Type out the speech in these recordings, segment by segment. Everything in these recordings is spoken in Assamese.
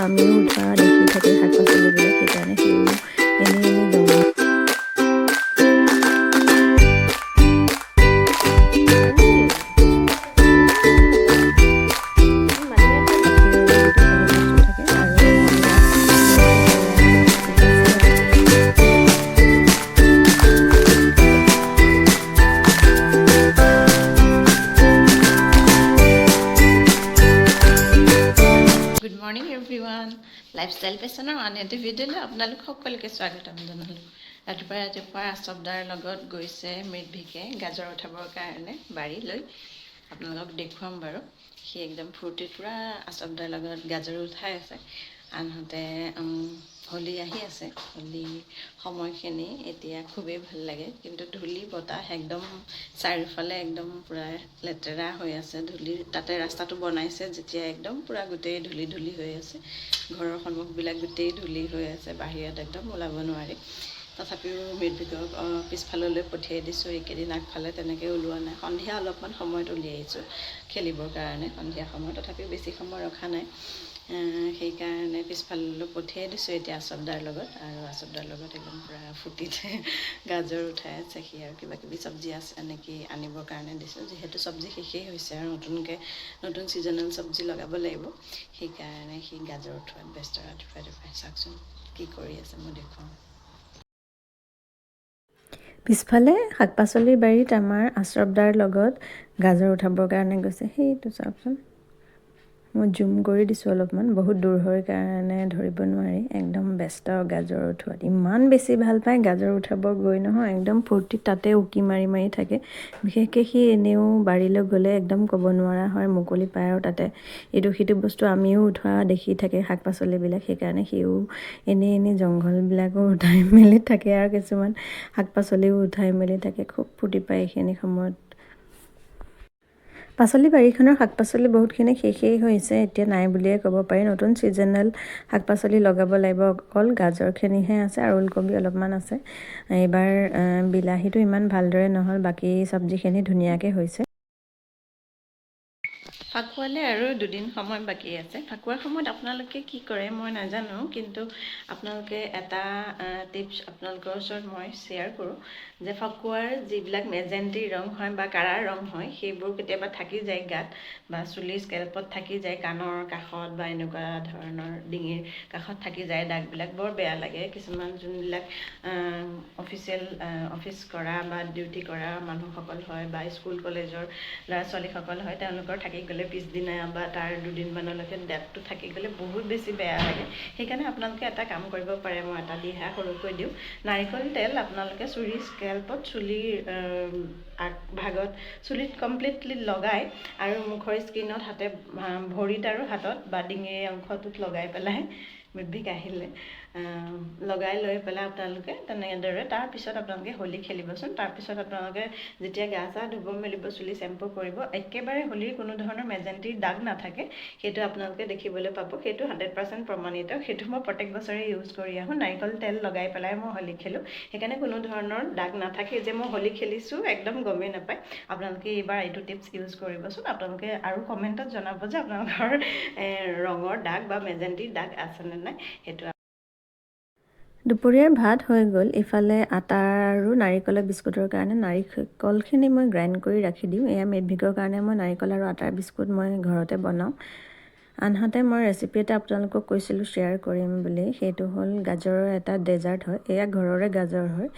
আমিও উঠা দেখি থাকে শাক পাচলিবিলাক সেইকাৰণে সিও এনেই জংঘল লাইফষ্টাইল পেচনৰ আন এটা ভিডিঅ'লৈ আপোনালোক সকলোকে স্বাগতম জনালোঁ। ৰাতিপুৱা আচবদাৰ লগত গৈছে মৃদভিকে গাজৰ উঠাবৰ কাৰণে বাৰীলৈ। আপোনালোকক দেখুৱাম বাৰু। সি একদম ফূৰ্তিত পূৰা আচবদাৰ লগত গাজৰ উঠাই আছে। আনহাতে হোলী আহি আছে। হোলীৰ সময়খিনি এতিয়া খুবেই ভাল লাগে, কিন্তু ধূলি বতাহ একদম চাৰিওফালে একদম পূৰা লেতেৰা হৈ আছে। ধূলিৰ তাতে ৰাস্তাটো বনাইছে যেতিয়া একদম পূৰা গোটেই ধূলি হৈ আছে। ঘৰৰ সন্মুখবিলাক গোটেই ধূলি হৈ আছে, বাহিৰত একদম ওলাব নোৱাৰি। তথাপিও মৃদভিকক পিছফাললৈ পঠিয়াই দিছোঁ। এইকেইদিন আগফালে তেনেকৈ ওলোৱা নাই। সন্ধিয়া অলপমান সময়ত উলিয়াইছোঁ খেলিবৰ কাৰণে, সন্ধিয়া সময়ত। তথাপিও বেছি সময় ৰখা নাই, সেইকাৰণে পিছফাললৈ পঠিয়াই দিছোঁ এতিয়া আচবদাৰ লগত। আৰু আচবদাৰ লগত একদম পূৰা ফূৰ্তিত গাজৰ উঠাই আছে সি। আৰু কিবাকিবি চব্জি আছে নেকি আনিবৰ কাৰণে দিছোঁ, যিহেতু চব্জি শেষেই হৈছে আৰু নতুন ছিজনেল চব্জি লগাব লাগিব। সেইকাৰণে সি গাজৰ উঠোৱাত ব্যস্ত। ৰাতিপুৱাই চাওকচোন কি কৰি আছে, মই দেখুৱাওঁ। পিছফালে শাক পাচলিৰ বাৰীত আমাৰ আচবদাৰ লগত গাজৰ উঠাবৰ কাৰণে গৈছে। সেইটো চাওকচোন, মই জুম কৰি দিছোঁ অলপমান, বহুত দূৰ হয় কাৰণে ধৰিব নোৱাৰি। একদম ব্যস্ত গাজৰ উঠোৱাত, ইমান বেছি ভাল পায় গাজৰ উঠাব গৈ নহয়, একদম ফূৰ্তিত তাতে উকি মাৰি থাকে। বিশেষকৈ সি এনেও বাৰীলৈ গ'লে একদম ক'ব নোৱাৰা হয়, মুকলি পায়। আৰু তাতে ইটো সিটো বস্তু আমিও উঠোৱা দেখি থাকে শাক পাচলিবিলাক, সেইকাৰণে সিও এনেই জংঘলবিলাকো উঠাই মেলি থাকে আৰু কিছুমান শাক পাচলিও উঠাই মেলি থাকে। খুব ফূৰ্তি পায় এইখিনি সময়ত। পাচলি বাৰীখনৰ শাক পাচলি বহুতখিনি শেষেই হৈছে, এতিয়া নাই বুলিয়ে ক'ব পাৰি। নতুন ছিজনেল শাক পাচলি লগাব লাগিব। অকল গাজৰখিনিহে আছে আৰু ওলকবি অলপমান আছে। এইবাৰ বিলাহীটো ইমান ভালদৰে নহ'ল, বাকী চব্জিখিনি ধুনীয়াকৈ হৈছে। ফাকুৱালৈ আৰু দুদিন সময় বাকী আছে। ফাকুৱাৰ সময়ত আপোনালোকে কি কৰে মই নাজানো, কিন্তু আপোনালোকে এটা টিপছ আপোনালোকৰ ওচৰত মই শ্বেয়াৰ কৰোঁ যে ফাকুৱাৰ যিবিলাক মেজেণ্টি ৰং হয় বা কাৰা ৰং হয়, সেইবোৰ কেতিয়াবা থাকি যায় গাত, বা চুলিৰ স্কেল্পত থাকি যায়, কাণৰ কাষত বা এনেকুৱা ধৰণৰ ডিঙিৰ কাষত থাকি যায় দাগবিলাক। বৰ বেয়া লাগে। কিছুমান যোনবিলাক অফিচ কৰা বা ডিউটি কৰা মানুহসকল হয় বা স্কুল কলেজৰ ল'ৰা ছোৱালীসকল হয়, তেওঁলোকৰ থাকি গ'লে পিছদিনা বা তাৰ দুদিনমানলৈকে দাগটো থাকি গ'লে বহুত বেছি বেয়া লাগে। সেইকাৰণে আপোনালোকে এটা কাম কৰিব পাৰে, মই এটা দিহা সৰুকৈ দিওঁ। নাৰিকল তেল আপোনালোকে চুলিৰ স্কেল্পত, চুলিৰ আগভাগত, চুলিত কমপ্লিটলি লগাই আৰু মুখৰ স্কিনত, ভৰিত আৰু হাতত বা ডিঙিৰ অংশটোত লগাই পেলাই, মৃদভিক আহিলে লগাই লৈ পেলাই আপোনালোকে তেনেদৰে তাৰপিছত আপোনালোকে হোলী খেলিবচোন। তাৰপিছত আপোনালোকে যেতিয়া গা চা ধুব মেলিব, চুলি চেম্পু কৰিব, একেবাৰে হোলীৰ কোনো ধৰণৰ মেজেণ্টিৰ দাগ নাথাকে, সেইটো আপোনালোকে দেখিবলৈ পাব। সেইটো 100% প্ৰমাণিত। সেইটো মই প্ৰত্যেক বছৰে ইউজ কৰি আহোঁ। নাৰিকল তেল লগাই পেলাই মই হোলী খেলোঁ, সেইকাৰণে কোনো ধৰণৰ দাগ নাথাকে। যে মই হোলী খেলিছোঁ একদম গমেই নাপায়। আপোনালোকে এইবাৰ এইটো টিপছ ইউজ কৰিবচোন। আপোনালোকে আৰু কমেণ্টত জনাব যে আপোনালোকৰ ৰঙৰ দাগ বা মেজেণ্টিৰ দাগ আছেনে নাই। সেইটো দুপৰীয়াৰ ভাত হৈ গ'ল। ইফালে আটা আৰু নাৰিকলৰ বিস্কুটৰ কাৰণে নাৰিকলখিনি মই গ্ৰাইণ্ড কৰি ৰাখি দিওঁ। এয়া মৃদভিকৰ কাৰণে মই নাৰিকল আৰু আটাৰ বিস্কুট মই ঘৰতে বনাওঁ। আনহাতে মই ৰেচিপি এটা আপোনালোকক কৈছিলোঁ শ্বেয়াৰ কৰিম বুলি, সেইটো হ'ল গাজৰৰ এটা ডেজাৰ্ট হয়। এয়া ঘৰৰে গাজৰ হয়।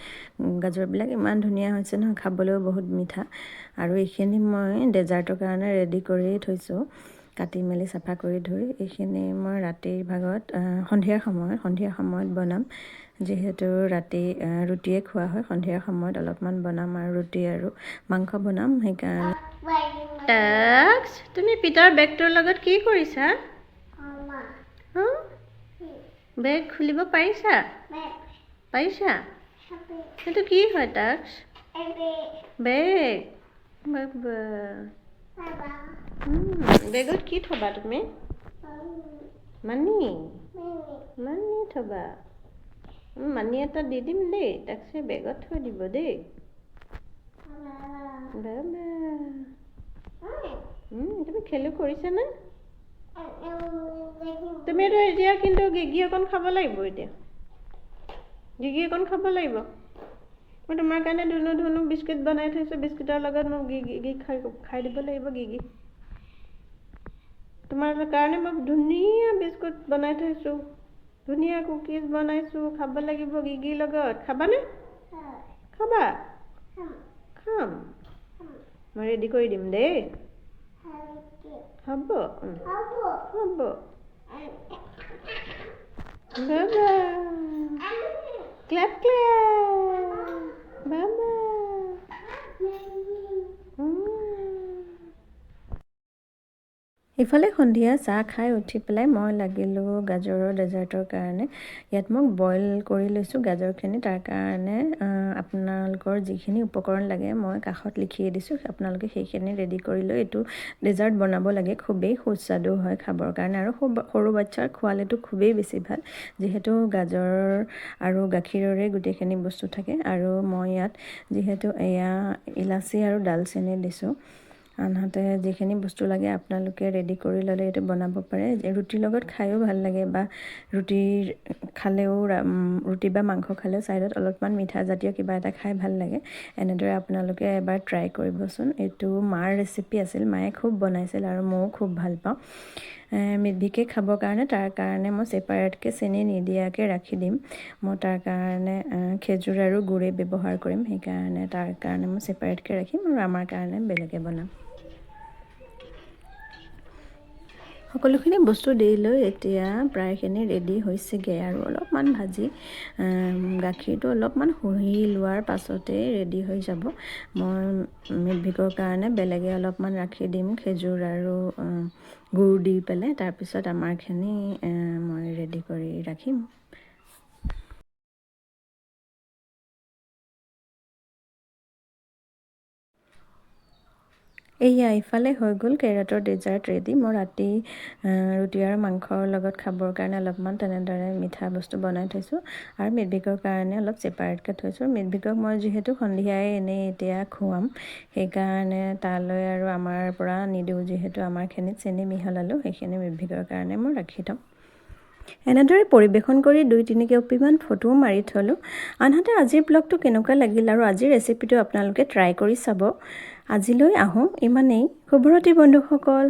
গাজৰবিলাক ইমান ধুনীয়া হৈছে নহয়, খাবলৈও বহুত মিঠা। আৰু এইখিনি মই ডেজাৰ্টৰ কাৰণে ৰেডি কৰি থৈছোঁ, কাটি মেলি চাফা কৰি ধুই। এইখিনি মই ৰাতিৰ ভাগত সন্ধিয়াৰ সময়ত বনাম। যিহেতু ৰাতি ৰুটিয়ে খোৱা হয়, সন্ধিয়াৰ সময়ত অলপমান বনাম আৰু ৰুটি আৰু মাংস বনাম। সেইকাৰণে টাক্স, তুমি পিতাৰ বেগটোৰ লগত কি কৰিছা? বেগ খুলিব পাৰিছা? সেইটো কি হয় টাক্স? বেগ। বেগত কি থবা তুমি? মানি থবা। মানি এটা দি দিম দেই, টাক্সে বেগত থৈ দিব দেই। তুমি খেলো কৰিছানে? তুমিতো এতিয়া কিন্তু গিগি অকণ খাব লাগিব এতিয়া গিগি অকণ খাব লাগিব মই তোমাৰ কাৰণে ধুনু ধুনু বিস্কুট বনাই থৈছোঁ বিস্কুটৰ লগত মোক গিগি খাই দিব লাগিব গিগি তোমাৰ কাৰণে মই ধুনীয়া বিস্কুট বনাই থৈছোঁ ধুনীয়া কুকিজ বনাইছোঁ খাব লাগিব গিগিৰ লগত খাবানে খাবা খাম মই ৰেডি কৰি দিম দেই হ'ব হ'ব বাবা ক্লেপ ক্লেপ বাবা ইফালে সন্ধিয়া চাহ খাই উঠি পেলাই মই লাগিলোঁ গাজৰৰ ডেজাৰ্টৰ কাৰণে ইয়াত মই বইল কৰি লৈছোঁ গাজৰখিনি তাৰ কাৰণে আপোনালোকৰ যিখিনি উপকৰণ লাগে মই কাষত লিখিয়ে দিছোঁ আপোনালোকে সেইখিনি ৰেডি কৰি লৈ এইটো ডেজাৰ্ট বনাব লাগে খুবেই সুস্বাদু হয় খাবৰ কাৰণে আৰু সৰু বাচ্ছাৰ খোৱালেতো খুবেই বেছি ভাল যিহেতু গাজৰ আৰু গাখীৰৰে গোটেইখিনি বস্তু থাকে আৰু মই ইয়াত যিহেতু এয়া ইলাচি আৰু ডালচেনি দিছোঁ আনহাতে যিখিনি বস্তু লাগে আপোনালোকে ৰেডি কৰি ল'লে এইটো বনাব পাৰে ৰুটিৰ লগত খায়ো ভাল লাগে বা ৰুটি বা মাংস খালেও ছাইডত অলপমান মিঠা জাতীয় কিবা এটা খাই ভাল লাগে এনেদৰে আপোনালোকে এবাৰ ট্ৰাই কৰিবচোন এইটো মাৰ ৰেচিপি আছিল মায়ে খুব বনাইছিল আৰু ময়ো খুব ভাল পাওঁ মিঠবিকে খাবৰ কাৰণে তাৰ কাৰণে মই ছেপাৰেটকৈ চেনি নিদিয়াকৈ ৰাখি দিম মই তাৰ কাৰণে খেজুৰ আৰু গুড়ে ব্যৱহাৰ কৰিম সেইকাৰণে তাৰ কাৰণে মই ছেপাৰেটকৈ ৰাখিম আৰু আমাৰ কাৰণে বেলেগে বনাম সকলোখিনি বস্তু দি লৈ এতিয়া প্ৰায়খিনি ৰেডি হৈছেগৈ আৰু অলপমান ভাজি গাখীৰটো অলপমান শুহি লোৱাৰ পাছতেই ৰেডি হৈ যাব মই মিঠবিকৰ কাৰণে বেলেগে অলপমান ৰাখি দিম খেজুৰ আৰু গুড় দি পেলাই তাৰপিছত আমাৰখিনি মই ৰেডি কৰি ৰাখিম এয়া ইফালে হৈ গ'ল কেৰেটৰ ডেজাৰ্ট ৰেডি মই ৰাতি ৰুটি আৰু মাংসৰ লগত খাবৰ কাৰণে অলপমান তেনেদৰে মিঠা বস্তু বনাই থৈছোঁ আৰু মিঠবিকৰ কাৰণে অলপ ছেপাৰেটকৈ থৈছোঁ মিঠবিকক মই যিহেতু সন্ধিয়াই এনেই এতিয়া খুৱাম সেইকাৰণে তালৈ আৰু আমাৰ পৰা নিদিওঁ যিহেতু আমাৰখিনিত চেনি মিহলালোঁ সেইখিনি মিঠবিকৰ কাৰণে মই ৰাখি থ'ম এনেদৰে পৰিৱেশন কৰি 2-3 কপিমান ফটোও মাৰি থ'লোঁ আনহাতে আজিৰ ব্লগটো কেনেকুৱা লাগিল আৰু আজিৰ ৰেচিপিটো আপোনালোকে ট্ৰাই কৰি চাব আজিলৈ আহোঁ ইমানেই শুভৰাত্ৰি বন্ধুসকল